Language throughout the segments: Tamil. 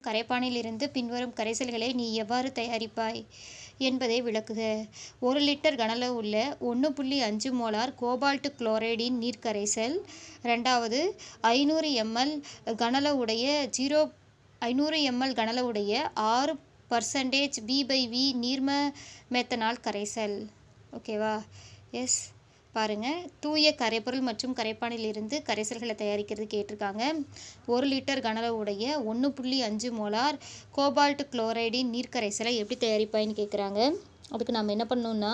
கரைப்பானிலிருந்து பின்வரும் கரைசல்களை நீ எவ்வாறு தயாரிப்பாய் என்பதை விளக்குக. 1 லிட்டர் கனளவு உள்ள 1.5 மோலார் கோபால்ட் குளோரைடின் நீர் கரைசல். 2வது 500 ml கனளவுடைய 500 ml கனளவுடைய 6% V/V நீர்ம மெத்தனால் கரைசல். ஓகேவா? எஸ் பாருங்கள், தூய கரைப்பொருள் மற்றும் கரைப்பானிலிருந்து கரைசல்களை தயாரிக்கிறது கேட்டிருக்காங்க. 1 லிட்டர் கனளவுடைய 1.5 மோலார் கோபால்ட் குளோரைடின் நீர் கரைசலை எப்படி தயாரிப்பாயின்னு கேட்குறாங்க. அதுக்கு நம்ம என்ன பண்ணணும்னா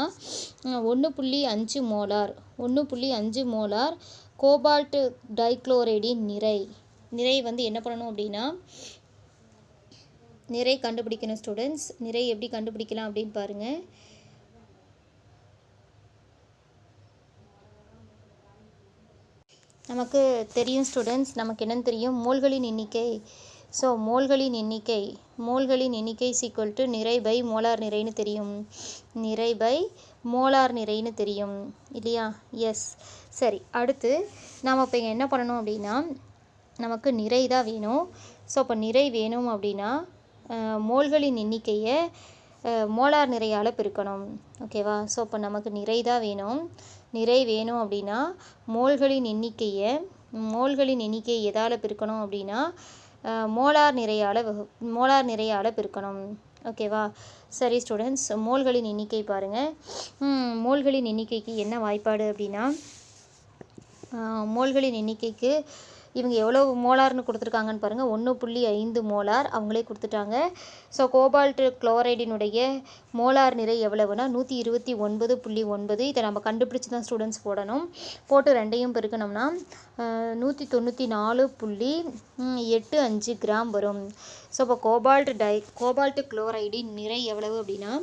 1.5 மோலார் கோபால்ட் டைக்ளோரைடின் நிறை வந்து என்ன பண்ணணும் அப்படின்னா நிறை கண்டுபிடிக்கணும் ஸ்டூடெண்ட்ஸ். நிறை எப்படி கண்டுபிடிக்கலாம் அப்படின்னு பாருங்கள். நமக்கு தெரியும் ஸ்டூடெண்ட்ஸ், நமக்கு என்னென்னு தெரியும், மோல்களின் எண்ணிக்கை. ஸோ மோல்களின் எண்ணிக்கை ஈக்குவல் டு நிறை பை மோலார் நிறைன்னு தெரியும். நிறை பை மோலார் நிறைன்னு தெரியும் இல்லையா? எஸ். சரி, அடுத்து நாம் இப்போ இங்கே என்ன பண்ணணும் அப்படின்னா, நமக்கு நிறை தான் வேணும். ஸோ இப்போ நிறை வேணும் அப்படின்னா மோல்களின் எண்ணிக்கையை மோலார் நிறையால் பெருக்கணும். ஓகேவா? ஸோ இப்போ நமக்கு நிறை தான் வேணும். நிறை வேணும் அப்படின்னா மோல்களின் எண்ணிக்கையை எதால் பெருக்கணும் அப்படின்னா மோலார் நிறையால் பெருக்கணும். ஓகேவா? சரி ஸ்டூடெண்ட்ஸ், மோல்களின் எண்ணிக்கை பாருங்கள். மோல்களின் எண்ணிக்கைக்கு என்ன வாய்ப்பாடு அப்படின்னா, மோல்களின் எண்ணிக்கைக்கு இவங்க எவ்வளோ மோலார்னு கொடுத்துருக்காங்கன்னு பாருங்கள். 1.5 மோலார் அவங்களே கொடுத்துட்டாங்க. ஸோ கோபால்ட் குளோரைடினுடைய மோலார் நிறை எவ்வளவுனா 129.9. இதை நம்ம கண்டுபிடிச்சி தான் ஸ்டூடெண்ட்ஸ் போடணும். போட்டு ரெண்டையும் பெருக்கணும்னா 196.85 கிராம் வரும். ஸோ இப்போ கோபால்ட் குளோரைடின் நிறை எவ்வளவு அப்படின்னா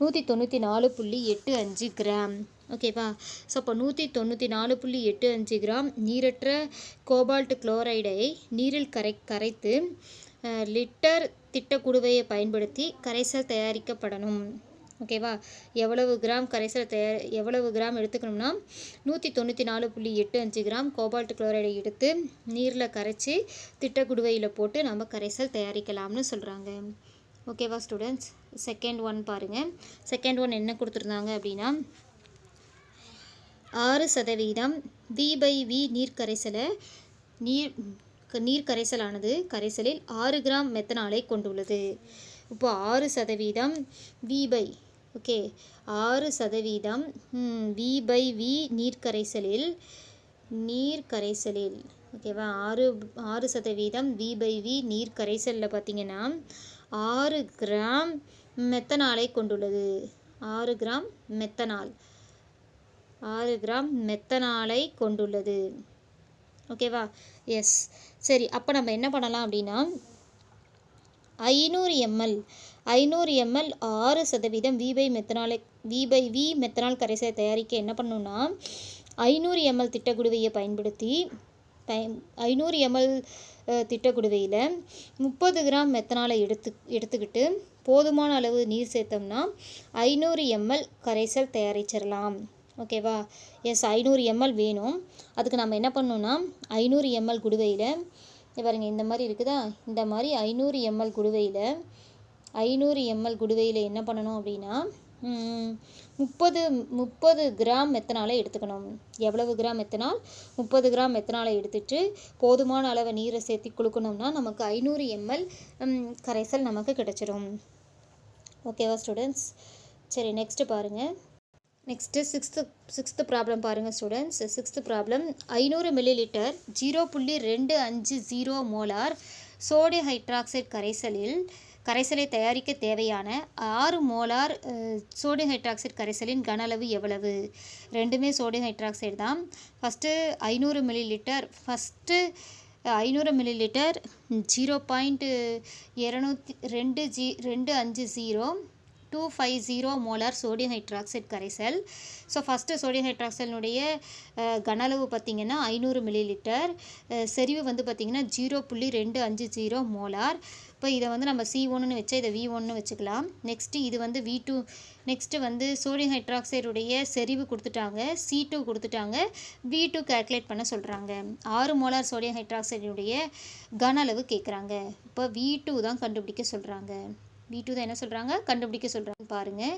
194.85 கிராம். ஓகேவா? ஸோ இப்போ 194.85 கிராம் நீரற்ற கோபால்ட் குளோரைடை நீரில் கரைத்து லிட்டர் திட்டக்குடுவையை பயன்படுத்தி கரைசல் தயாரிக்கப்படணும். ஓகேவா? எவ்வளவு கிராம் எடுத்துக்கணும்னா 194.85 கிராம் கோபால்ட் குளோரைடை எடுத்து நீரில் கரைச்சி திட்டக்குடுவையில் போட்டு நம்ம கரைசல் தயாரிக்கலாம்னு சொல்கிறாங்க. ஓகேவா ஸ்டூடெண்ட்ஸ்? செகண்ட் ஒன் பாருங்கள். செகண்ட் ஒன் என்ன கொடுத்துருந்தாங்க அப்படின்னா 6% V/V நீர் கரைசலானது கரைசலில் 6 கிராம் மெத்தனாலை கொண்டுள்ளது. இப்போ 6% ஓகே 6% V/V நீர் கரைசலில் ஓகேவா 6% V/V நீர் கரைசலில் பார்த்திங்கன்னா 6 கிராம் மெத்தனாலை கொண்டுள்ளது. 6 கிராம் மெத்தனாலை கொண்டுள்ளது. ஓகேவா? எஸ். சரி, அப்போ நம்ம என்ன பண்ணலாம் அப்படின்னா 500 ml 6% V/V மெத்தனால் கரைசலை தயாரிக்க என்ன பண்ணணும்னா 500 ml திட்டக்குடுவையை பயன்படுத்தி 500 ml திட்டக்குடுவையில் 30 கிராம் மெத்தனாலை எடுத்துக்கிட்டு போதுமான அளவு நீர் சேர்த்தோம்னா 500 ml கரைசல் தயாரிச்சிடலாம். ஓகேவா? எஸ், 500 ml வேணும். அதுக்கு நம்ம என்ன பண்ணணும்னா 500 ml குடுவையில் பாருங்கள், இந்த மாதிரி இருக்குதா, இந்த மாதிரி 500 ml குடுவையில் என்ன பண்ணணும் அப்படின்னா 30 கிராம் மெத்தனாலை எடுத்துக்கணும். எவ்வளவு கிராம் மெத்தனால்? 30 கிராம் மெத்தனாலை எடுத்துட்டு போதுமான அளவு நீரை சேர்த்து குளுக்கணும்னா நமக்கு 500 ml கரைசல் நமக்கு கிடைச்சிடும். ஓகேவா ஸ்டூடெண்ட்ஸ்? சரி, நெக்ஸ்ட்டு பாருங்கள். நெக்ஸ்ட்டு சிக்ஸ்த்து ப்ராப்ளம் பாருங்கள் students. Sixth problem 500 ml 0.250 molar sodium hydroxide கரைசலை தயாரிக்க தேவையான 6 மோலார் சோடியம் ஹைட்ராக்சைடு கரைசலின் கன அளவு எவ்வளவு? ரெண்டுமே சோடியம் ஹைட்ராக்சைடு தான். First 500 ml 0.250 molar sodium hydroxide கரைசல். ஸோ ஃபஸ்ட்டு சோடியம் ஹைட்ராக்சைடினுடைய கன அளவு பார்த்திங்கன்னா 500 ml. செறிவு வந்து பார்த்திங்கன்னா 0.250 மோலார். இப்போ இதை வந்து நம்ம C1ன்னு வச்சா இதை V1ன்னு வச்சுக்கலாம். நெக்ஸ்ட்டு இது வந்து V2. நெக்ஸ்ட்டு வந்து சோடியம் ஹைட்ராக்சைடுடைய செறிவு கொடுத்துட்டாங்க, C2 கொடுத்துட்டாங்க, V2 கால்குலேட் பண்ண சொல்கிறாங்க. 6 மோலார் சோடியம் ஹைட்ராக்சைடுடைய கன அளவு கேட்குறாங்க. இப்போ V2 தான் கண்டுபிடிக்க சொல்கிறாங்க. V2 தான் என்ன சொல்கிறாங்க, கண்டுபிடிக்க சொல்கிறாங்க. பாருங்கள்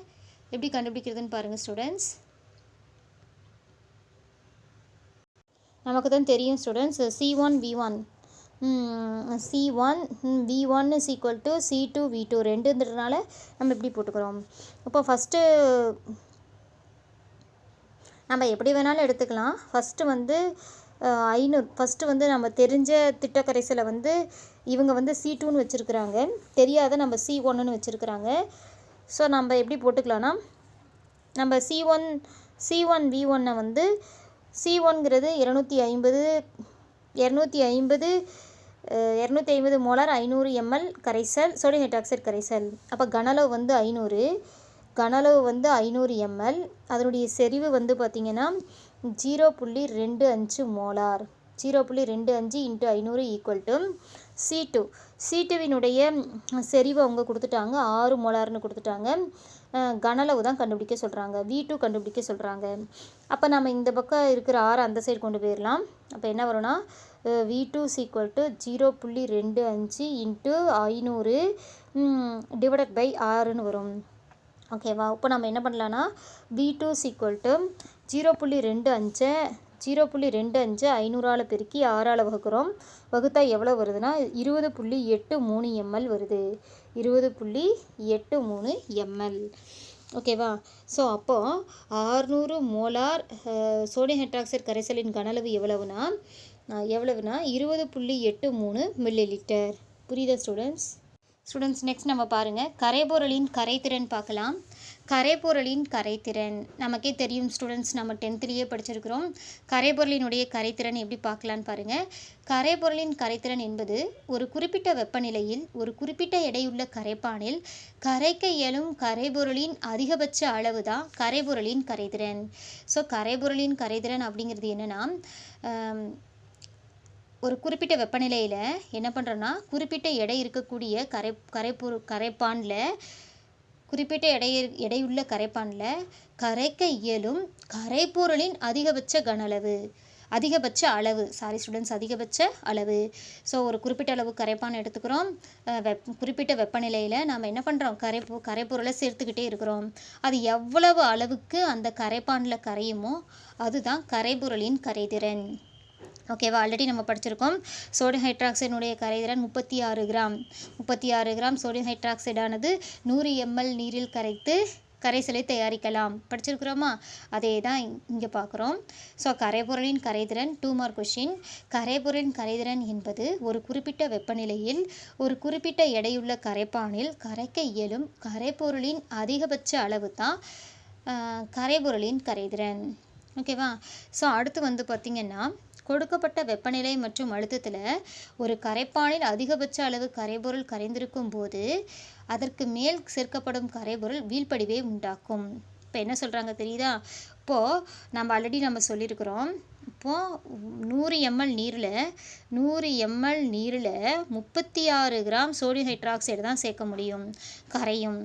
எப்படி கண்டுபிடிக்கிறதுன்னு பாருங்கள் ஸ்டூடெண்ட்ஸ். நமக்கு தான் தெரியும் students, C1 V1 C1 V1 is equal to C2 V2 ரெண்டுன்றதுனால நம்ம இப்படி போட்டுக்கிறோம். இப்போ ஃபஸ்ட்டு நம்ம எப்படி வேணாலும் எடுத்துக்கலாம். ஃபஸ்ட்டு வந்து 500 ஃபஸ்ட்டு வந்து நம்ம தெரிஞ்ச திட்டக்கரைசலை வந்து இவங்க வந்து C2ன்னு வச்சுருக்குறாங்க, தெரியாத நம்ம C1ன்னு வச்சுருக்குறாங்க. ஸோ நம்ம எப்படி போட்டுக்கலாம்னா, நம்ம C1 V1 வந்து C1ங்கிறது 250 மோலார் 500 ml கரைசல் சோடியம் ஹைட்ராக்சைடு கரைசல். அப்போ கனளவு வந்து 500, கனளவு வந்து 500 ml. அதனுடைய செறிவு வந்து பார்த்திங்கன்னா 0.25 மோலார். 0.25 × 500 equal to C2. C2வினுடைய செறிவு அவங்க கொடுத்துட்டாங்க, 6 மோலார்னு கொடுத்துட்டாங்க. கனளவு தான் கண்டுபிடிக்க சொல்கிறாங்க, V2 கண்டுபிடிக்க சொல்கிறாங்க. அப்போ நம்ம இந்த பக்கம் இருக்கிற 6 அந்த சைடு கொண்டு போயிடலாம். அப்போ என்ன வரும்னா V2 is equal to 0.25 × 500 divided by 6ன்னு வரும். ஓகேவா? இப்போ நம்ம என்ன பண்ணலான்னா V2 is equal to 0.25 500ஆல் பெருக்கி 6ஆல் வகுக்கிறோம். வகுத்தா எவ்வளோ வருதுன்னா 20.83 ml வருது. 20.83 ml. ஓகேவா? ஸோ அப்போது 600 மோலார் சோடியம் ஹைட்ராக்சைடு கரைசலின் கனளவு எவ்வளவுனா 20.83 ml. புரியுதா ஸ்டூடெண்ட்ஸ்? நெக்ஸ்ட் நம்ம பாருங்கள், கரைபொருளின் கரைதிறன் பார்க்கலாம். கரைபொருளின் கரைதிறன் நமக்கே தெரியும் ஸ்டூடெண்ட்ஸ், நம்ம 10th படிச்சிருக்கிறோம். கரைபொருளினுடைய கரைதிறன் எப்படி பார்க்கலான்னு பாருங்கள். கரைபொருளின் கரைதிறன் என்பது ஒரு குறிப்பிட்ட வெப்பநிலையில் ஒரு குறிப்பிட்ட எடையுள்ள கரைப்பானில் கரைக்க இயலும் கரைபொருளின் அதிகபட்ச அளவு தான் கரைபொருளின் கரைதிறன். ஸோ கரைபொருளின் கரைதிறன் அப்படிங்கிறது என்னென்னா, ஒரு குறிப்பிட்ட வெப்பநிலையில் என்ன பண்ணுறோன்னா, குறிப்பிட்ட எடை இருக்கக்கூடிய கரைப்பானில் குறிப்பிட்ட எடையுள்ள கரைப்பானில் கரைக்க இயலும் கரைபொருளின் அதிகபட்ச அளவு. ஸோ ஒரு குறிப்பிட்ட அளவு கரைப்பான் எடுத்துக்கிறோம், குறிப்பிட்ட வெப்பநிலையில் நாம் என்ன பண்ணுறோம், கரைபொருளை சேர்த்துக்கிட்டே இருக்கிறோம். அது எவ்வளவு அளவுக்கு அந்த கரைப்பானில் கரையுமோ அதுதான் கரைபொருளின் கரைதிறன். ஓகேவா? ஆல்ரெடி நம்ம படிச்சிருக்கோம். சோடியம் ஹைட்ராக்சைடுடைய கரைதிறன் 36 கிராம். 36 கிராம் சோடியம் ஹைட்ராக்சைடானது 100 ml நீரில் கரைத்து கரைசலை தயாரிக்கலாம். படிச்சிருக்கிறோமா? அதே தான் இங்கே பார்க்குறோம். ஸோ கரைபொருளின் கரைதிறன் 2 மார்க் கொஷின். கரைபொருளின் கரைதிறன் என்பது ஒரு குறிப்பிட்ட வெப்பநிலையில் ஒரு குறிப்பிட்ட எடையுள்ள கரைப்பானில் கரைக்க இயலும் கரைபொருளின் அதிகபட்ச அளவு தான் கரைபொருளின் கரைதிறன். ஓகேவா? ஸோ அடுத்து வந்து பார்த்திங்கன்னா, கொடுக்கப்பட்ட வெப்பநிலை மற்றும் அழுத்தத்தில் ஒரு கரைப்பானில் அதிகபட்ச அளவு கரைபொருள் கரைந்திருக்கும் போது அதற்கு மேல் சேர்க்கப்படும் கரைபொருள் வீழ்படிவை உண்டாக்கும். இப்போ என்ன சொல்கிறாங்க தெரியுதா? இப்போது நம்ம ஆல்ரெடி சொல்லியிருக்கிறோம். இப்போது 100 ml நீரில் 36 கிராம் சோடியம் ஹைட்ராக்சைடு தான் சேர்க்க முடியும், கரையும்.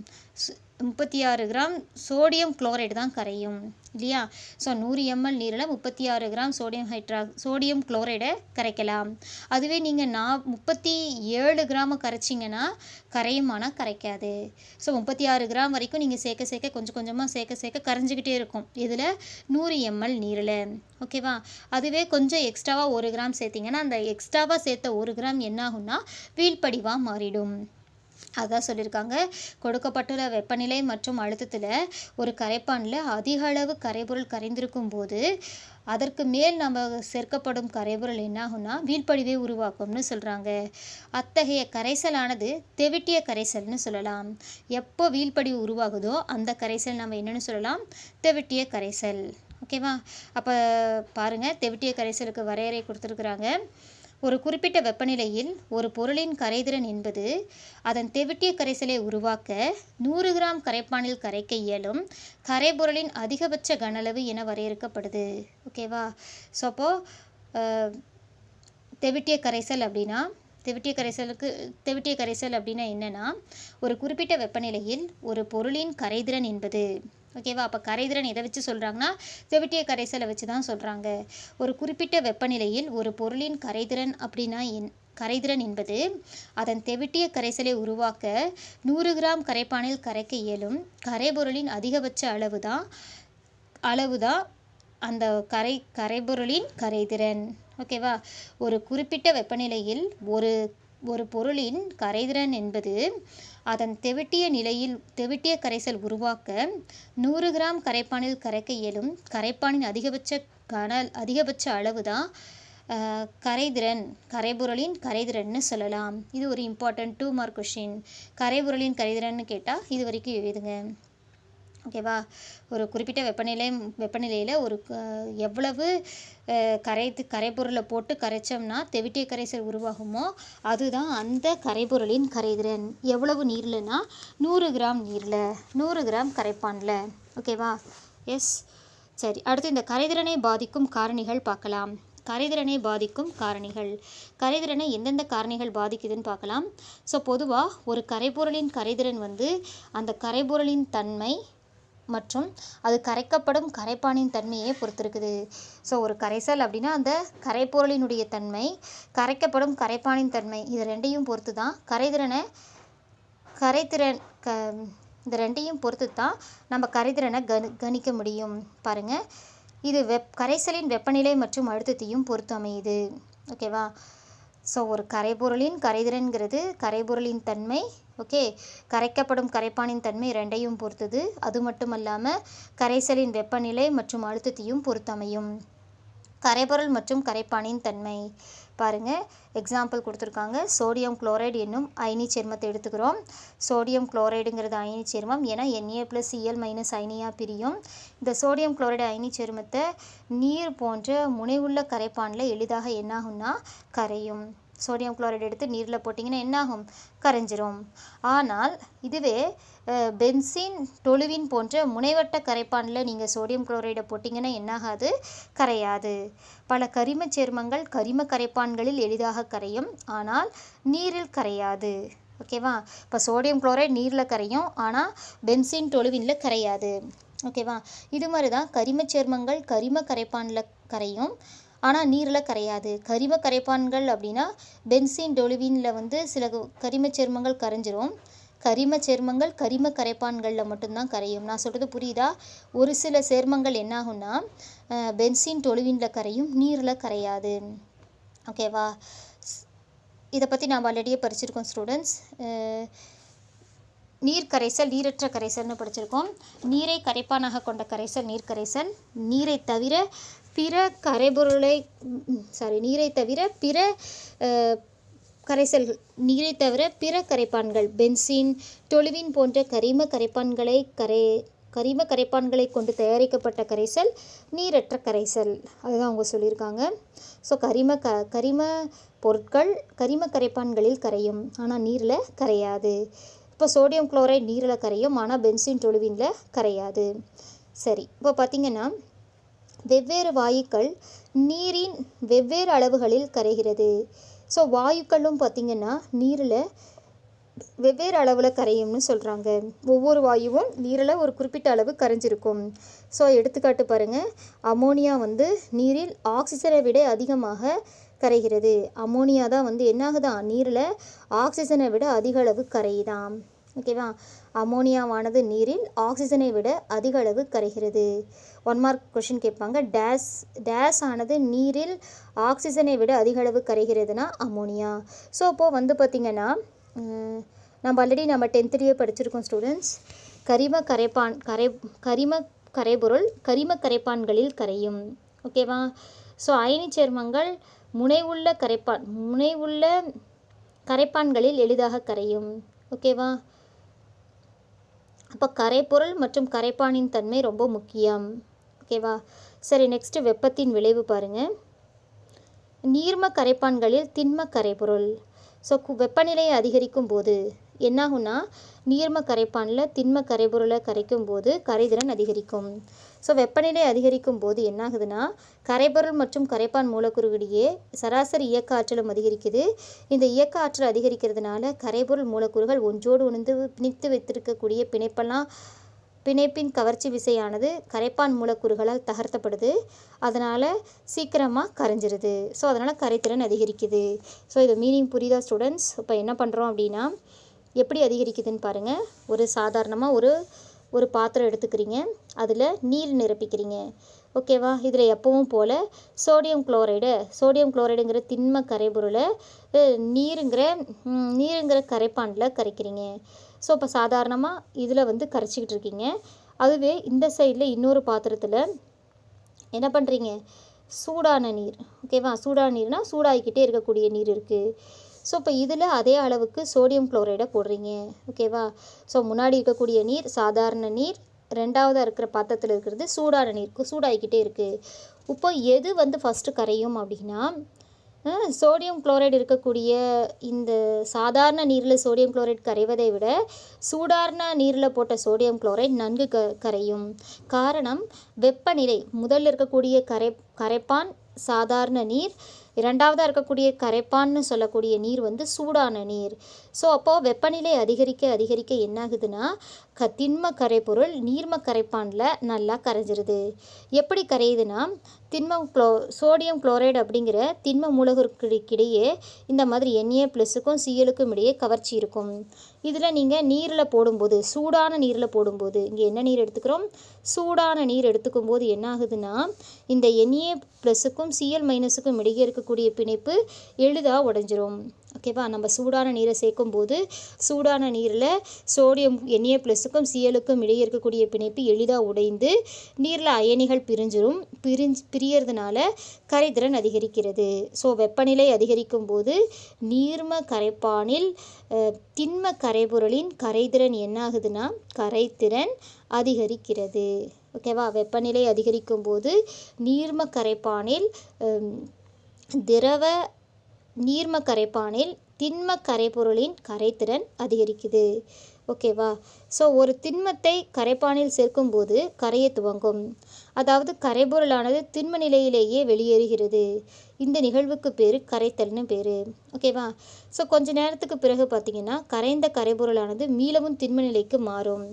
36 கிராம் சோடியம் குளோரைடு தான் கரையும் இல்லையா? ஸோ 100 ml நீரில் 36 கிராம் சோடியம் குளோரைடை கரைக்கலாம். அதுவே நீங்கள் 37 கிராம் கரைச்சிங்கன்னா கரையும், ஆனால் கரைக்காது. ஸோ 36 கிராம் வரைக்கும் நீங்கள் சேர்க்க கொஞ்சம் கொஞ்சமாக சேர்க்க கரைஞ்சிக்கிட்டே இருக்கும். இதில் 100 ml நீரில். ஓகேவா? அதுவே கொஞ்சம் எக்ஸ்ட்ராவாக 1 கிராம் சேர்த்திங்கன்னா அந்த எக்ஸ்ட்ராவாக சேர்த்த 1 கிராம் என்ன ஆகும்னா வீழ்படிவாக மாறிடும். அதான் சொல்லியிருக்காங்க, கொடுக்கப்பட்டுள்ள வெப்பநிலை மற்றும் அழுத்தத்தில் ஒரு கரைப்பானில் அதிக அளவு கரைபொருள் கரைந்திருக்கும் போது அதற்கு மேல் நம்ம சேர்க்கப்படும் கரைபொருள் என்னாகும்னா வீழ்படிவை உருவாக்கும்னு சொல்கிறாங்க. அத்தகைய கரைசலானது தெவிட்டிய கரைசல்னு சொல்லலாம். எப்போ வீழ்படிவு உருவாகுதோ அந்த கரைசல் நம்ம என்னென்னு சொல்லலாம், தெவிட்டிய கரைசல். ஓகேவா? அப்போ பாருங்கள், தெவிட்டிய கரைசலுக்கு வரையறை கொடுத்துருக்குறாங்க. ஒரு குறிப்பிட்ட வெப்பநிலையில் ஒரு பொருளின் கரைதிறன் என்பது அதன் தெவிட்டிய கரைசலை உருவாக்க 100 கிராம் கரைப்பானில் கரைக்க இயலும் கரைபொருளின் அதிகபட்ச கனளவு என வரையறுக்கப்படுது. ஓகேவா? ஸோ அப்போது தெவிட்டிய கரைசல் அப்படின்னா தெவிட்டிய கரைசல் அப்படின்னா என்னென்னா, ஒரு குறிப்பிட்ட வெப்பநிலையில் ஒரு பொருளின் கரைதிறன் என்பது. ஓகேவா? அப்போ கரைதிறன் எதை வச்சு சொல்கிறாங்கன்னா, தெவிட்டிய கரைசலை வச்சு தான் சொல்கிறாங்க. ஒரு குறிப்பிட்ட வெப்பநிலையில் ஒரு பொருளின் கரைதிறன் அப்படின்னா கரைதிறன் என்பது அதன் தெவிட்டிய கரைசலை உருவாக்க 100 கிராம் கரைப்பானில் கரைக்க இயலும் கரைபொருளின் அதிகபட்ச அளவு தான் அந்த கரைபொருளின் கரைதிறன். ஓகேவா? ஒரு குறிப்பிட்ட வெப்பநிலையில் ஒரு பொருளின் கரைதிறன் என்பது அதன் தெவிட்டிய கரைசல் உருவாக்க 100 கிராம் கரைப்பானில் கரைக்க இயலும் கரைப்பானின் அதிகபட்ச அளவு தான் கரைபொருளின் கரைதிறன்னு சொல்லலாம். இது ஒரு இம்பார்ட்டன்ட் 2 மார்க் கொஷின். கரைபொருளின் கரைதிறன்னு கேட்டால் இது வரைக்கும் எழுதுங்க. ஓகேவா? ஒரு குறிப்பிட்ட வெப்பநிலையில் ஒரு எவ்வளவு கரைபொருளை போட்டு கரைச்சோம்னா தெவிட்டிய கரைசல் உருவாகுமோ அதுதான் அந்த கரைபொருளின் கரைதிறன். எவ்வளவு நீர்லனா 100 கிராம் நீரில் 100 கிராம் கரைப்பானில். ஓகேவா? எஸ். சரி, அடுத்து இந்த கரைதிறனை பாதிக்கும் காரணிகள் பார்க்கலாம். கரைதிறனை பாதிக்கும் காரணிகள். கரைதிறனை எந்தெந்த காரணிகள் பாதிக்குதுன்னு பார்க்கலாம். ஸோ பொதுவாக ஒரு கரைபொருளின் கரைதிறன் அந்த கரைபொருளின் தன்மை மற்றும் அது கரைக்கப்படும் கரைப்பானின் தன்மையை பொறுத்திருக்குது. ஸோ ஒரு கரைசல் அப்படின்னா அந்த கரைப்பொருளினுடைய தன்மை, கரைக்கப்படும் கரைப்பானின் தன்மை, இது ரெண்டையும் பொறுத்து தான் இந்த ரெண்டையும் பொறுத்து தான் நம்ம கரைதிறனை கணிக்க முடியும். பாருங்கள், இது கரைசலின் வெப்பநிலை மற்றும் அழுத்தத்தையும் பொறுத்து அமையுது. ஓகேவா? ஸோ ஒரு கரைபொருளின் கரைதிறன்கிறது கரைபொருளின் தன்மை, ஓகே, கரைக்கப்படும் கரைப்பானின் தன்மை ரெண்டையும் பொறுத்தது. அது மட்டும் இல்லாமல் கரைசலின் வெப்பநிலை மற்றும் அழுத்தத்தையும் பொறுத்தமையும். கரைபொருள் மற்றும் கரைப்பானின் தன்மை பாருங்கள், எக்ஸாம்பிள் கொடுத்துருக்காங்க. சோடியம் குளோரைடு என்னும் அயனி சேர்மத்தை எடுத்துக்கிறோம். சோடியம் குளோரைடுங்கிறது அயனி சேர்மம். ஏன்னா Na+Cl- அயனியாக பிரியும். இந்த சோடியம் குளோரைடு அயனி சேர்மத்தை நீர் போன்ற முனைவுள்ள கரைப்பானில் எளிதாக என்னாகும்னா கரையும். சோடியம் குளோரைடு எடுத்து நீரில் போட்டிங்கன்னா என்னாகும்? கரைஞ்சிரும். ஆனால் இதுவே பென்சீன், டொலுவின் போன்ற முனைவட்ட கரைப்பானில் நீங்கள் சோடியம் குளோரைடை போட்டிங்கன்னா என்னாகாது? கரையாது. பல கரிம சேர்மங்கள் கரிம கரைப்பான்களில் எளிதாக கரையும், ஆனால் நீரில் கரையாது. ஓகேவா? இப்போ சோடியம் குளோரைடு நீரில் கரையும், ஆனால் பென்சீன், டொலுவினில் கரையாது. ஓகேவா? இது மாதிரி தான் கரிம சேர்மங்கள் கரிம கரைப்பானில் கரையும், ஆனால் நீரில் கரையாது. கரிம கரைப்பான்கள் அப்படின்னா பென்சீன், டொலுவினில் சில கரிம சேர்மங்கள் கரைஞ்சிரும். கரிம சேர்மங்கள் கரிம கரைப்பான்களில் மட்டும்தான் கரையும். நான் சொல்கிறது புரியுதா? ஒரு சில சேர்மங்கள் என்னாகும்னா பென்சீன், டொலுவினில் கரையும், நீரில் கரையாது. ஓகேவா? இதை பற்றி நாம் ஆல்ரெடியே படிச்சிருக்கோம் ஸ்டூடெண்ட்ஸ். நீர் கரைசல், நீரற்ற கரைசல்னு படிச்சிருக்கோம். நீரை கரைப்பானாக கொண்ட கரைசல் நீர் கரைசல். நீரை தவிர பிற கரைப்பான்கள் பென்சீன், டொலுவின் போன்ற கரிம கரைப்பான்களை கொண்டு தயாரிக்கப்பட்ட கரைசல் நீரற்ற கரைசல். அதுதான் அவங்க சொல்லியிருக்காங்க. ஸோ கரிம பொருட்கள் கரிம கரைப்பான்களில் கரையும், ஆனால் நீரில் கரையாது. இப்போ சோடியம் குளோரைடு நீரில் கரையும், ஆனால் பென்சீன், டொலுவினில் கரையாது. சரி, இப்போ பார்த்திங்கன்னா வெவ்வேறு வாயுக்கள் நீரின் வெவ்வேறு அளவுகளில் கரைகிறது. ஸோ வாயுக்களும் பார்த்திங்கன்னா நீரில் வெவ்வேறு அளவில் கரையும்னு சொல்கிறாங்க. ஒவ்வொரு வாயுவும் நீரில் ஒரு குறிப்பிட்ட அளவு கரைஞ்சிருக்கும். ஸோ எடுத்துக்காட்டு பாருங்கள், அமோனியா நீரில் ஆக்சிஜனை விட அதிகமாக கரைகிறது. அமோனியா தான் என்னாகுதான்? நீரில் ஆக்சிஜனை விட அதிக அளவு கரையுதாம். ஓகேவா? அமோனியாவானது நீரில் ஆக்சிஜனை விட அதிக அளவு கரைகிறது. 1 மார்க் கொஷின் கேட்பாங்க. டேஸ் ஆனது நீரில் ஆக்சிஜனை விட அதிக அளவு கரைகிறதுனா அமோனியா. ஸோ இப்போது பார்த்திங்கன்னா நம்ம ஆல்ரெடி 10th படிச்சிருக்கோம் ஸ்டூடெண்ட்ஸ். கரிம கரைபொருள் கரிம கரைப்பான்களில் கரையும். ஓகேவா? ஸோ அயனி சேர்மங்கள் முனைவுள்ள கரைப்பான்களில் எளிதாக கரையும். ஓகேவா? அப்போ கரைப்பொருள் மற்றும் கரைப்பானின் தன்மை ரொம்ப முக்கியம். ஓகேவா? சரி, நெக்ஸ்ட்டு வெப்பத்தின் விளைவு பாருங்கள். நீர்ம கரைப்பான்களில் திண்ம கரைபொருள். ஸோ வெப்பநிலையை அதிகரிக்கும் போது என்னாகும்னா நீர்ம கரைப்பானில் திண்ம கரைபொருளை கரைக்கும் போது கரைதிறன் அதிகரிக்கும். ஸோ வெப்பநிலை அதிகரிக்கும் போது என்னாகுதுன்னா கரைபொருள் மற்றும் கரைப்பான் மூலக்கூறுகளிடையே சராசரி இயக்க ஆற்றலும் அதிகரிக்குது. இந்த இயக்க ஆற்றல் அதிகரிக்கிறதுனால கரைபொருள் மூலக்கூறுகள் ஒன்றோடு ஒன்று பிணைத்து வைத்திருக்கக்கூடிய பிணைப்பின் கவர்ச்சி விசையானது கரைப்பான் மூலக்கூறுகளால் தகர்த்தப்படுது. அதனால் சீக்கிரமாக கரைஞ்சிருது. ஸோ அதனால் கரைத்திறன் அதிகரிக்குது. ஸோ இது மீனிங் புரியுதா ஸ்டூடெண்ட்ஸ்? இப்போ என்ன பண்ணுறோம் அப்படின்னா எப்படி அதிகரிக்குதுன்னு பாருங்கள். சாதாரணமாக ஒரு பாத்திரம் எடுத்துக்கிறீங்க, அதில் நீர் நிரப்பிக்கிறீங்க. ஓகேவா? இதில் எப்பவும் போல் சோடியம் குளோரைடுங்கிற திண்ம கரைபொருளை நீருங்கிற கரைப்பானில் கரைக்கிறீங்க. ஸோ இப்போ சாதாரணமாக இதில் கரைச்சிக்கிட்டு இருக்கீங்க. அதுவே இந்த சைடில் இன்னொரு பாத்திரத்தில் என்ன பண்ணுறீங்க? சூடான நீர். ஓகேவா? சூடான நீர்னால் சூடாகிக்கிட்டே இருக்கக்கூடிய நீர் இருக்குது. ஸோ இப்போ இதில் அதே அளவுக்கு சோடியம் குளோரைடை போடுறீங்க. ஓகேவா? ஸோ முன்னாடி இருக்கக்கூடிய நீர் சாதாரண நீர், ரெண்டாவதாக இருக்கிற பாத்திரத்தில் இருக்கிறது சூடான நீர், சூடாகிக்கிட்டே இருக்குது. இப்போ எது ஃபஸ்ட்டு கரையும் அப்படின்னா சோடியம் குளோரைடு இருக்கக்கூடிய இந்த சாதாரண நீரில் சோடியம் குளோரைடு கரைவதை விட சூடான நீரில் போட்ட சோடியம் குளோரைடு நன்கு கரையும். காரணம் வெப்பநிலை. முதல்ல இருக்கக்கூடிய கரைப்பான் சாதாரண நீர், இரண்டாவதாக இருக்கக்கூடிய கரைப்பான்னு சொல்லக்கூடிய நீர் சூடான நீர். ஸோ அப்போது வெப்பநிலை அதிகரிக்க என்னாகுதுன்னா திண்ம கரைபொருள் நீர்ம கரைப்பானில் நல்லா கரைஞ்சிருது. எப்படி கரையுதுன்னா சோடியம் குளோரைடு அப்படிங்கிற திண்ம மூலக்கூறுகளுக்கிடையே இந்த மாதிரி Na+க்கும் Clக்கும் இடையே கவர்ச்சி இருக்கும். இதில் நீங்கள் நீரில் போடும்போது சூடான நீரில் போடும்போது இங்கே என்ன நீர் எடுத்துக்கிறோம்? சூடான நீர் எடுத்துக்கும் போது என்ன ஆகுதுன்னா இந்த Na+க்கும் Cl- இடையே இருக்கக்கூடிய பிணைப்பு எளிதாக உடைஞ்சிரும். ஓகேவா? நம்ம சூடான நீரை சேர்க்கும்போது சூடான நீரில் சோடியம் Na+க்கும் Clக்கும் இடையே இருக்கக்கூடிய பிணைப்பு எளிதாக உடைந்து நீரில் அயனிகள் பிரியறதுனால கரைதிறன் அதிகரிக்கிறது. ஸோ வெப்பநிலை அதிகரிக்கும் போது நீர்ம கரைப்பானில் திண்ம கரைபொருளின் கரைதிறன் என்னாகுதுன்னா கரைதிறன் அதிகரிக்கிறது. ஓகேவா? வெப்பநிலை அதிகரிக்கும் போது நீர்ம கரைப்பானில் நீர்ம கரைப்பானில் திண்ம கரைபொருளின் கரைதிறன் அதிகரிக்குது. ஓகேவா? ஸோ ஒரு திண்மத்தை கரைப்பானில் சேர்க்கும்போது கரைய துவங்கும். அதாவது கரைபொருளானது திண்ம நிலையிலேயே வெளியேறுகிறது. இந்த நிகழ்வுக்கு பேர் கரைத்தல்னு பேர். ஓகேவா? ஸோ கொஞ்ச நேரத்துக்கு பிறகு பார்த்திங்கன்னா கரைந்த கரைபொருளானது மீளவும் திண்ம நிலைக்கு மாறும்.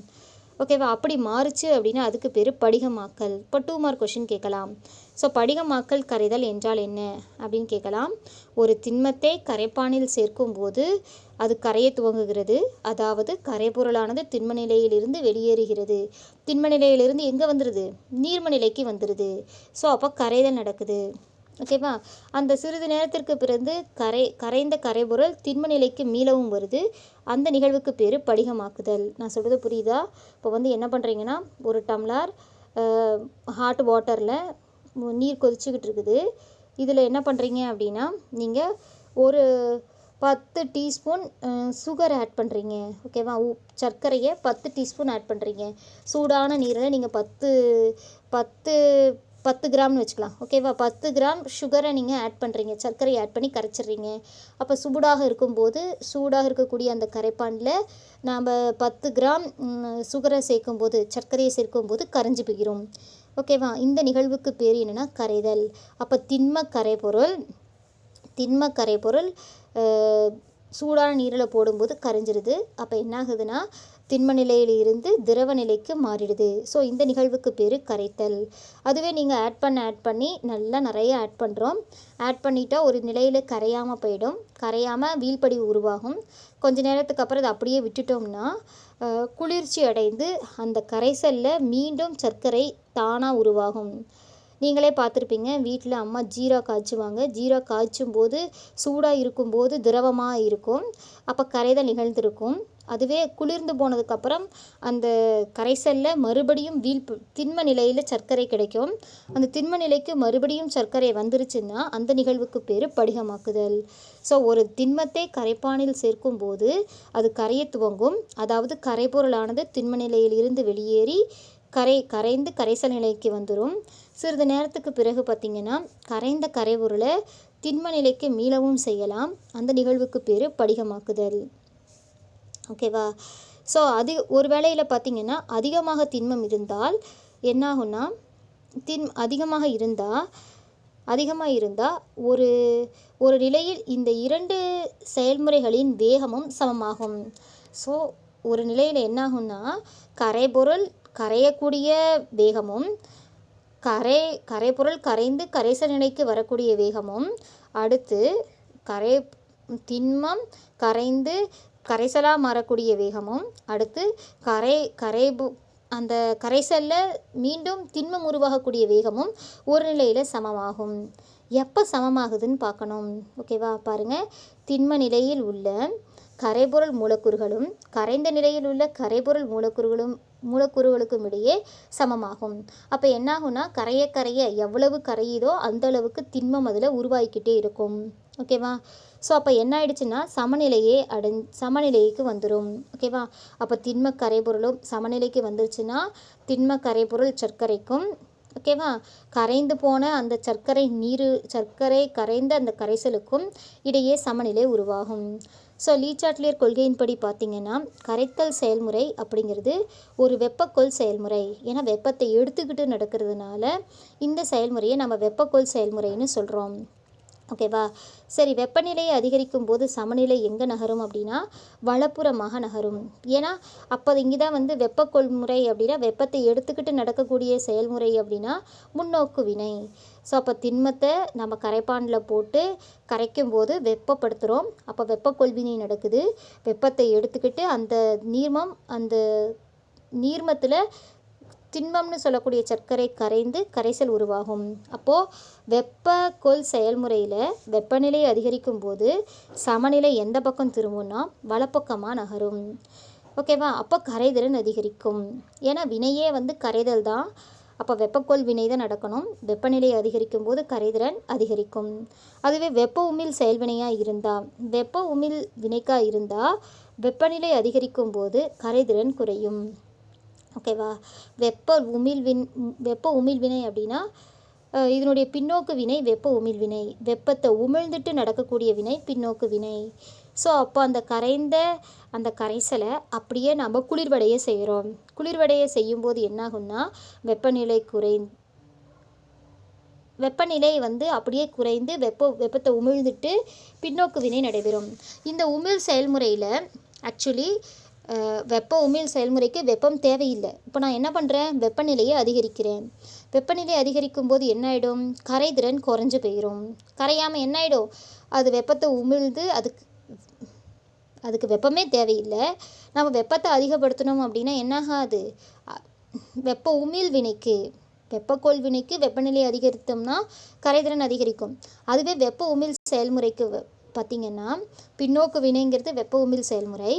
ஓகேவா? அப்படி மாறுச்சு அப்படின்னா அதுக்கு பேர் படிகமாக்கல். இப்போ 2 மார்க் கொஷின் கேட்கலாம். ஸோ படிகமாக்கல் கரைதல் என்றால் என்ன அப்படின்னு கேட்கலாம். ஒரு திண்மத்தை கரைப்பானில் சேர்க்கும்போது அது கரைய துவங்குகிறது. அதாவது கரைபொருளானது திண்ம நிலையிலிருந்து வெளியேறுகிறது. திண்ம நிலையிலிருந்து எங்கே வந்துடுது? நீர்ம நிலைக்கு வந்துடுது. ஸோ அப்போ கரைதல் நடக்குது. ஓகேவா? அந்த சிறிது நேரத்திற்கு பிறகு கரைந்த கரைபொருள் திண்ம நிலைக்கு மீளவும் வருது. அந்த நிகழ்வுக்கு பேர் படிகமாக்குதல். நான் சொல்கிறது புரியுதா? இப்போ என்ன பண்ணுறீங்கன்னா ஒரு டம்ளர் ஹாட் வாட்டரில் நீர் கொதிச்சுக்கிட்டு இருக்குது. இதில் என்ன பண்ணுறீங்க அப்படின்னா நீங்கள் ஒரு 10 டீஸ்பூன் சுகர் ஆட் பண்ணுறீங்க. ஓகேவா? சர்க்கரையை 10 டீஸ்பூன் ஆட் பண்ணுறீங்க. சூடான நீரில் நீங்கள் 10 கிராம்னு வச்சுக்கலாம். ஓகேவா? 10 கிராம் சுகரை நீங்கள் ஆட் பண்ணுறீங்க. சர்க்கரை ஆட் பண்ணி கரைச்சிட்றீங்க. அப்போ சூடாக இருக்கக்கூடிய அந்த கரைப்பானில் நாம் 10 கிராம் சுகரை சர்க்கரையை சேர்க்கும்போது கரைஞ்சி போயிடும். ஓகேவா? இந்த நிகழ்வுக்கு பேர் என்னென்னா கரைதல். அப்போ திண்ம கரைபொருள் சூடான நீரில் போடும்போது கரைஞ்சிருது. அப்போ என்ன ஆகுதுன்னா திண்ம நிலையிலிருந்து திரவ நிலைக்கு மாறிடுது. ஸோ இந்த நிகழ்வுக்கு பேர் கரைத்தல். அதுவே நீங்கள் ஆட் பண்ணி நல்லா நிறைய ஆட் பண்ணுறோம். ஆட் பண்ணிட்டா ஒரு நிலையில் கரையாமல் போயிடும். கரையாமல் வீழ்படிவு உருவாகும். கொஞ்ச நேரத்துக்கு அப்புறம் அதை அப்படியே விட்டுட்டோம்னா குளிர்ச்சி அடைந்து அந்த கரைசலில் மீண்டும் சர்க்கரை தானாக உருவாகும். நீங்களே பார்த்துருப்பீங்க, வீட்டில் அம்மா ஜீரா காய்ச்சுவாங்க. ஜீரா காய்ச்சும் போது சூடாக இருக்கும்போது திரவமாக இருக்கும். அப்போ கரைதல் நிகழ்ந்திருக்கும். அதுவே குளிர்ந்து போனதுக்கப்புறம் அந்த கரைசலில் மறுபடியும் திண்ம நிலையில் சர்க்கரை கிடைக்கும். அந்த திண்ம நிலைக்கு மறுபடியும் சர்க்கரை வந்துருச்சுன்னா அந்த நிகழ்வுக்கு பேர் படிகமாக்குதல். ஸோ ஒரு திண்மத்தை கரைப்பானில் சேர்க்கும்போது அது கரைய துவங்கும். அதாவது கரைபொருளானது திண்ம நிலையில் இருந்து வெளியேறி கரைந்து கரைசல் நிலைக்கு வந்துடும். சிறிது நேரத்துக்கு பிறகு பார்த்திங்கன்னா கரைந்த கரைபொருளை திண்ம நிலைக்கு மீளவும் செய்யலாம். அந்த நிகழ்வுக்கு பேர் படிகமாக்குதல். ஓகேவா? ஸோ ஒரு வேளையில் பார்த்திங்கன்னா அதிகமாக திண்மம் இருந்தால் என்னாகும்னா அதிகமாக இருந்தால் ஒரு ஒரு நிலையில் இந்த 2 செயல்முறைகளின் வேகமும் சமமாகும். ஸோ ஒரு நிலையில் என்னாகும்னா கரைபொருள் கரையக்கூடிய வேகமும் கரைபொருள் கரைந்து கரைசல் நிலைக்கு வரக்கூடிய வேகமும், அடுத்து திண்மம் கரைந்து கரைசலாக மாறக்கூடிய வேகமும், அடுத்து அந்த கரைசலில் மீண்டும் திண்மம் உருவாகக்கூடிய வேகமும் ஒரு நிலையில் சமமாகும். எப்போ சமமாகுதுன்னு பார்க்கணும். ஓகேவா? பாருங்கள், திண்ம நிலையில் உள்ள கரைபொருள் மூலக்கூறுகளும் கரைந்த நிலையில் உள்ள கரைபொருள் மூலக்கூறுகளுக்கும் இடையே சமமாகும். அப்போ என்னாகும்னா கரைய எவ்வளவு கரையுதோ அந்த அளவுக்கு திண்மம் அதில் உருவாகிக்கிட்டே இருக்கும். ஓகேவா? ஸோ அப்போ என்ன ஆயிடுச்சுன்னா சமநிலைக்கு வந்துடும். ஓகேவா? அப்போ திண்ம கரைபொருளும் சமநிலைக்கு வந்துருச்சுன்னா திண்ம கரைபொருள் சர்க்கரைக்கும், ஓகேவா, கரைந்து போன அந்த சர்க்கரை கரைந்த அந்த கரைசலுக்கும் இடையே சமநிலை உருவாகும். ஸோ லீ-சாட்லியர் கொள்கையின்படி பார்த்திங்கன்னா கரைத்தல் செயல்முறை அப்படிங்கிறது ஒரு வெப்பக்கோள் செயல்முறை. ஏன்னா வெப்பத்தை எடுத்துக்கிட்டு நடக்கிறதுனால இந்த செயல்முறையை நம்ம வெப்பக்கோள் செயல்முறைன்னு சொல்கிறோம். ஓகேவா? சரி, வெப்பநிலையை அதிகரிக்கும் போது சமநிலை எங்கே நகரும் அப்படின்னா வலப்புறமாக நகரும். ஏன்னா அப்போ இங்கே தான் வெப்பக்கோள் முறை அப்படின்னா வெப்பத்தை எடுத்துக்கிட்டு நடக்கக்கூடிய செயல்முறை அப்படின்னா முன்னோக்கு வினை. ஸோ அப்போ திண்மத்தை நம்ம கரைப்பானில் போட்டு கரைக்கும் போது வெப்பப்படுத்துகிறோம். அப்போ வெப்பக்கோள் வினை நடக்குது. வெப்பத்தை எடுத்துக்கிட்டு அந்த நீர்மத்தில் திண்மம்னு சொல்லக்கூடிய சர்க்கரை கரைந்து கரைசல் உருவாகும். அப்போது வெப்பக்கோள் செயல்முறையில் வெப்பநிலை அதிகரிக்கும் போது சமநிலை எந்த பக்கம் திரும்பும்னா வலப்பக்கமாக நகரும். ஓகேவா? அப்போ கரைதிறன் அதிகரிக்கும். ஏன்னா வினையே கரைதல் தான். அப்போ வெப்பக்கோள் வினை தான் நடக்கணும். வெப்பநிலை அதிகரிக்கும் போது கரைதிறன் அதிகரிக்கும். அதுவே வெப்ப உமிழ் செயல்வினையாக இருந்தால் வினைக்காக இருந்தால் வெப்பநிலை அதிகரிக்கும் போது கரைதிறன் குறையும். ஓகேவா? வெப்ப உமிழ்வினை அப்படின்னா இதனுடைய பின்னோக்கு வினை வெப்ப உமிழ்வினை. வெப்பத்தை உமிழ்ந்துட்டு நடக்கக்கூடிய வினை பின்னோக்கு வினை. ஸோ அப்போ அந்த கரைசலை அப்படியே நம்ம குளிர்வடைய செய்கிறோம். குளிர்வடைய செய்யும்போது என்னாகும்னா வெப்பநிலை அப்படியே குறைந்து வெப்பத்தை உமிழ்ந்துட்டு பின்னோக்கு வினை நடைபெறும். இந்த உமிழ் செயல்முறையில் ஆக்சுவலி வெப்ப உமிழ் செயல்முறைக்கு வெப்பம் தேவையில்லை. இப்போ நான் என்ன பண்ணுறேன், வெப்பநிலையை அதிகரிக்கிறேன். வெப்பநிலை அதிகரிக்கும் போது என்ன ஆகிடும், கரைதிறன் குறைஞ்சு போயிடும். கரையாமல் என்ன ஆகிடும், அது வெப்பத்தை உமிழ்ந்து அதுக்கு வெப்பமே தேவையில்லை. நம்ம வெப்பத்தை அதிகப்படுத்தணும் அப்படின்னா என்னாகாது, வெப்ப உமிழ் வினைக்கு வெப்பக்கோள் வினைக்கு வெப்பநிலை அதிகரித்தோம்னா கரைதிறன் அதிகரிக்கும். அதுவே வெப்ப உமிழ் செயல்முறைக்கு பார்த்திங்கன்னா பின்னோக்கு வினைங்கிறது வெப்ப உமிழ் செயல்முறை.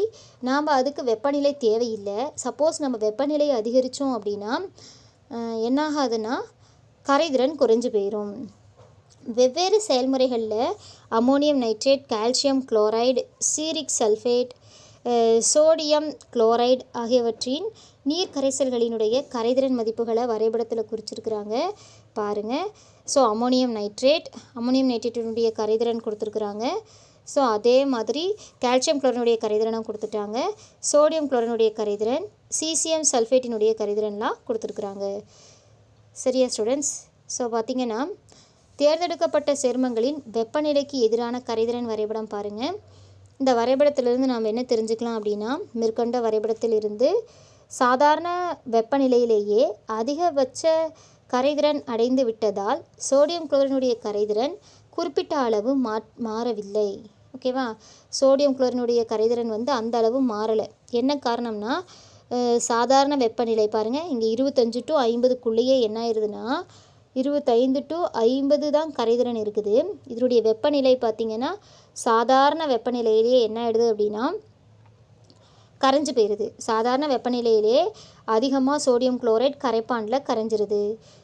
நாம் அதுக்கு வெப்பநிலை தேவையில்லை. சப்போஸ் நம்ம வெப்பநிலையை அதிகரித்தோம் அப்படின்னா என்னாகாதுன்னா கரைதிறன் குறைஞ்சு போயிடும். வெவ்வேறு செயல்முறைகளில் ammonium nitrate, calcium chloride, ceric sulphate, sodium chloride ஆகியவற்றின் நீர் கரைசல்களினுடைய கரைதிறன் மதிப்புகளை வரைபடத்தில் குறிச்சிருக்கிறாங்க பாருங்கள். ஸோ அமோனியம் நைட்ரேட்டினுடைய கரைதிறன் கொடுத்துருக்குறாங்க. ஸோ அதே மாதிரி கால்சியம் குளோரைனுடைய கரைதிறனும் கொடுத்துட்டாங்க. சோடியம் குளோரைனுடைய கரைதிறன், சீசியம் சல்ஃபேட்டினுடைய கரைதிறன்லாம் கொடுத்துருக்குறாங்க. சரியா ஸ்டூடெண்ட்ஸ்? ஸோ பார்த்திங்கன்னா தேர்ந்தெடுக்கப்பட்ட சேர்மங்களின் வெப்பநிலைக்கு எதிரான கரைதிறன் வரைபடம் பாருங்கள். இந்த வரைபடத்திலிருந்து நாம் என்ன தெரிஞ்சுக்கலாம் அப்படின்னா, மேற்கொண்ட வரைபடத்தில் இருந்து சாதாரண வெப்பநிலையிலேயே அதிகபட்ச கரைதிறன் அடைந்து விட்டதால் சோடியம் குளோரைனுடைய கரைதிறன் குறிப்பிட்ட அளவு மாறவில்லை. ஓகேவா? சோடியம் குளோரைனுடைய கரைதிறன் அந்த அளவு மாறலை. என்ன காரணம்னா சாதாரண வெப்பநிலை பாருங்கள், இங்கே 25 to 50க்குள்ளேயே என்ன ஆயிடுதுன்னா 25 to 50 தான் கரைதிறன் இருக்குது. இதனுடைய வெப்பநிலை பார்த்திங்கன்னா சாதாரண வெப்பநிலையிலேயே என்ன ஆகிடுது அப்படின்னா கரைஞ்சு போயிடுது. சாதாரண வெப்பநிலையிலே அதிகமாக சோடியம் குளோரைட் கரைப்பானில் கரைஞ்சிருது.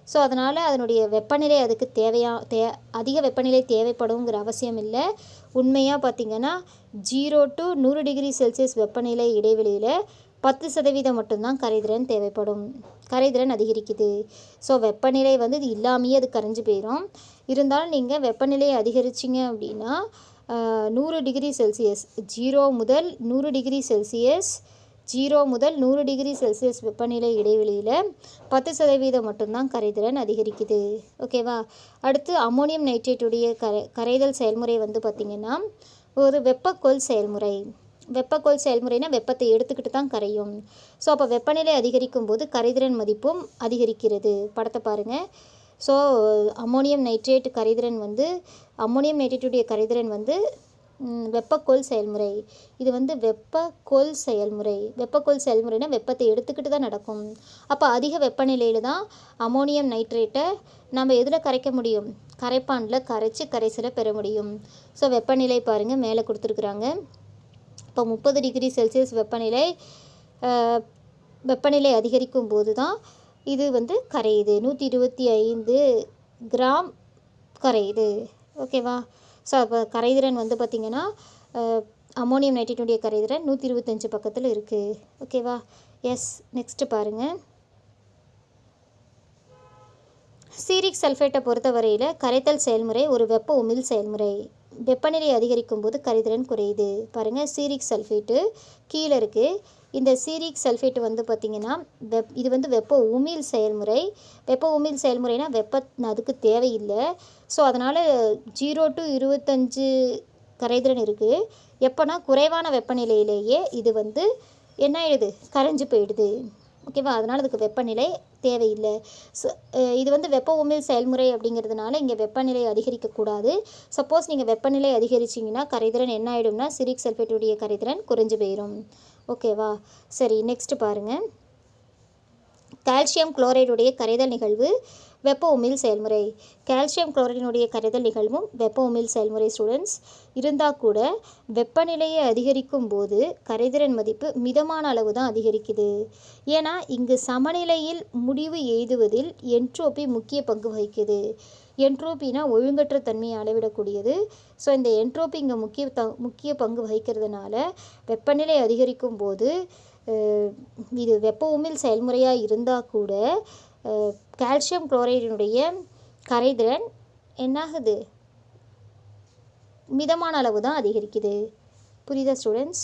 ஸோ அதனால் அதனுடைய வெப்பநிலை அதுக்கு அதிக வெப்பநிலை தேவைப்படுங்கிற அவசியம் இல்லை. உண்மையாக பார்த்திங்கன்னா 0 to 100 டிகிரி செல்சியஸ் வெப்பநிலை இடைவெளியில் 10% மட்டும்தான் கரைதிறன் தேவைப்படும். கரைதிறன் அதிகரிக்குது. ஸோ வெப்பநிலை இது இல்லாமையே அது கரைஞ்சி போயிடும். இருந்தாலும் நீங்கள் வெப்பநிலையை அதிகரிச்சிங்க அப்படின்னா 100 டிகிரி செல்சியஸ் 0 முதல் 100 டிகிரி செல்சியஸ் 0 முதல் 100 டிகிரி செல்சியஸ் வெப்பநிலை இடைவெளியில் 10% மட்டும்தான் கரைதிறன் அதிகரிக்குது. ஓகேவா? அடுத்து அம்மோனியம் நைட்ரேட்டுடைய கரைதல் செயல்முறை வந்து பார்த்திங்கன்னா ஒரு வெப்பக்கோள் செயல்முறை. வெப்பக்கோள் செயல்முறைனா வெப்பத்தை எடுத்துக்கிட்டு தான் கரையும். ஸோ அப்போ வெப்பநிலை அதிகரிக்கும் போது கரைதிறன் மதிப்பும் அதிகரிக்கிறது. படத்தை பாருங்கள். ஸோ அம்மோனியம் நைட்ரேட் கரைதிறன் வந்து அம்மோனியம் நைட்ரேட்டுடைய கரைதிறன் வந்து வெப்பக்கோள் செயல்முறை. இது வந்து வெப்பக்கோள் செயல்முறை. வெப்பக்கோள் செயல்முறைனா வெப்பத்தை எடுத்துக்கிட்டு தான் நடக்கும். அப்போ அதிக வெப்பநிலையில் தான் அம்மோனியம் நைட்ரேட்டை நம்ம எதில் கரைக்க முடியும்? கரைப்பானில் கரைச்சி கரைசலை பெற முடியும். ஸோ வெப்பநிலை பாருங்கள் மேலே கொடுத்துருக்குறாங்க. இப்போ 30 டிகிரி செல்சியஸ் வெப்பநிலை அதிகரிக்கும் போது தான் இது வந்து கரையுது. 125 கிராம் கரையுது. ஓகேவா? ஸோ அப்போ கரைதிறன் வந்து பார்த்திங்கன்னா அம்மோனியம் நைட்ரேட்டுடைய கரைதிறன் 125 பக்கத்தில் இருக்குது. ஓகேவா? எஸ். நெக்ஸ்ட்டு பாருங்கள். சீரிக் சல்ஃபேட்டை பொறுத்தவரையில் கரைத்தல் செயல்முறை ஒரு வெப்ப உமிழ் செயல்முறை. வெப்பநிலை அதிகரிக்கும் போது கரைதிறன் குறையுது. பாருங்கள், சீரிக் சல்ஃபேட்டு கீழே இருக்குது. இந்த சீரிக் சல்ஃபேட்டு வந்து பார்த்திங்கன்னா இது வந்து வெப்ப உமிழ் செயல்முறை. வெப்ப உமிழ் செயல்முறைனா அதுக்கு தேவையில்லை. ஸோ அதனால் 0 to 25 கரைதிறன் இருக்குது. எப்போனா குறைவான வெப்பநிலையிலேயே இது வந்து என்ன ஆகிடுது? கரைஞ்சு போயிடுது. ஓகேவா? அதனால் அதுக்கு வெப்பநிலை தேவையில்லை. இது வந்து வெப்ப உமிழ் செயல்முறை அப்படிங்கிறதுனால இங்கே வெப்பநிலை அதிகரிக்கக்கூடாது. சப்போஸ் நீங்கள் வெப்பநிலை அதிகரிச்சிங்கன்னா கரைதிறன் என்ன ஆகிடும்னா சீரிக் சல்ஃபேட்டுடைய கரைதிறன் குறைஞ்சு போயிடும். ஓகேவா? சரி, நெக்ஸ்ட்டு பாருங்கள். கால்சியம் குளோரைடுடைய கரைதல் நிகழ்வு வெப்ப உமிழ் செயல்முறை. கால்சியம் குளோரைடினுடைய கரைதல் நிகழ்வும் வெப்ப உமிழ் செயல்முறை ஸ்டூடெண்ட்ஸ் இருந்தால் கூட வெப்பநிலையை அதிகரிக்கும் போது கரைதிறன் மதிப்பு மிதமான அளவு தான் அதிகரிக்குது. ஏன்னா இங்கு சமநிலையில் முடிவு எய்துவதில் என்ட்ரோபி முக்கிய பங்கு வகிக்குது. என்ட்ரோபினா ஒழுங்கற்ற தன்மையை அளவிடக்கூடியது. ஸோ இந்த என்ட்ரோபி இங்கே முக்கிய பங்கு வகிக்கிறதுனால வெப்பநிலை அதிகரிக்கும் போது இது வெப்ப உமிழ் செயல்முறையாக இருந்தால் கூட கால்சியம் குளோரைடினுடைய கரைதிறன் என்னாகுது? மிதமான அளவு தான் அதிகரிக்குது. புரியுதா ஸ்டூடெண்ட்ஸ்?